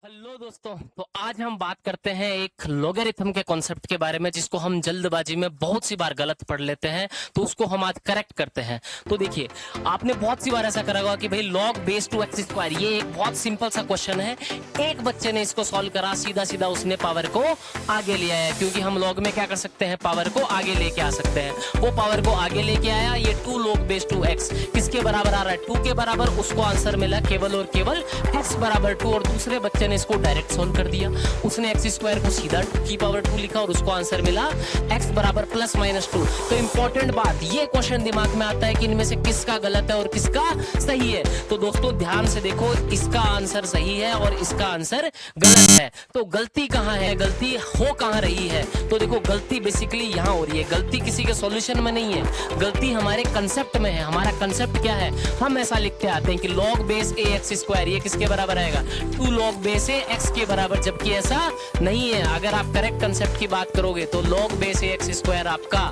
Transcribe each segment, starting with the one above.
Hello दोस्तों, तो आज हम बात करते हैं एक लॉगरिथम के कॉन्सेप्ट के बारे में जिसको हम जल्दबाजी में बहुत सी बार गलत पढ़ लेते हैं। तो उसको हम आज करेक्ट करते हैं। तो देखिए, आपने बहुत सी बार ऐसा करा होगा कि भाई log base two x square, ये एक बहुत सिंपल सा क्वेश्चन है। एक बच्चे ने इसको सॉल्व करा, सीधा सीधा उसने पावर को आगे ले आया, क्योंकि हम लॉग में क्या कर सकते हैं, पावर को आगे लेके आ सकते हैं। वो पावर को आगे लेके आया, ये 2 log बेस टू एक्स किसके बराबर आ रहा है, 2 के बराबर। उसको आंसर मिला केवल और केवल x बराबर 2। और दूसरे बच्चे ने इसको डायरेक्ट सॉल्व कर दिया, उसने एक्स स्क्वायर को सीधा 2 की पावर 2 लिखा और उसको आंसर मिला x बराबर प्लस माइनस 2। तो इंपॉर्टेंट बात, ये क्वेश्चन दिमाग में आता है कि इनमें से किसका गलत है और किसका सही है। तो दोस्तों ध्यान से देखो, इसका आंसर सही है और इसका आंसर गलत है। तो गलती कहां है, गलती हो कहां रही है? तो देखो, गलती बेसिकली यहां हो रही है। गलती किसी के सॉल्यूशन में नहीं है, गलती हमारे कंसेप्ट में है। हमारा कंसेप्ट क्या है, हम ऐसा लिखते आते हैं कि log base a x square ये किसके बराबर आएगा, 2 log बेस a x के बराबर, जबकि ऐसा नहीं है। अगर आप करेक्ट कंसेप्ट की बात करोगे तो log base a x square आपका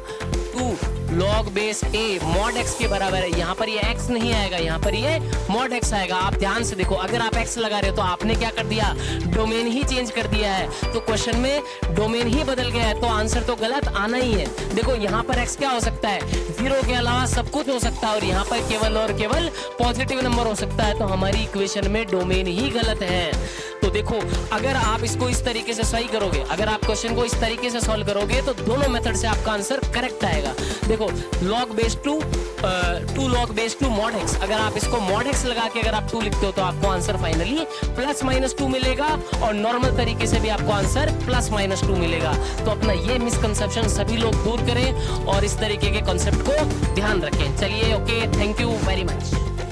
2 log base a mod x के बराबर है। यहाँ पर ये x नहीं आएगा, यहाँ पर ये mod x आएगा। आप ध्यान से देखो, अगर आप x लगा रहे हो तो आपने क्या कर दिया, डोमेन ही चेंज कर दिया है। तो क्वेश्चन में डोमेन ही बदल गया है, तो आंसर तो गलत आना ही है। देखो, यहाँ पर x क्या हो सकता है, 0 के अलावा सब कुछ हो सकता है, और यहाँ पर केवल और केवल पॉजिटिव नंबर हो सकता है। तो हमारी इक्वेशन में डोमेन ही गलत है। तो देखो, अगर आप इसको इस तरीके से सही करोगे, अगर आप क्वेश्चन को इस तरीके से सॉल्व करोगे तो दोनों मेथड से आपका आंसर करेक्ट आएगा। देखो, log base 2 log base 2 mod x, अगर आप इसको mod x लगा के अगर आप 2 लिखते हो तो आपको आंसर फाइनली प्लस माइनस 2 मिलेगा, और नॉर्मल तरीके से भी आपको आंसर प्लस माइनस 2 मिलेगा। तो अपना ये मिसकंसेप्शन सभी लोग दूर करें और इस तरीके के कॉन्सेप्ट को ध्यान रखें। चलिए, okay, thank you very much.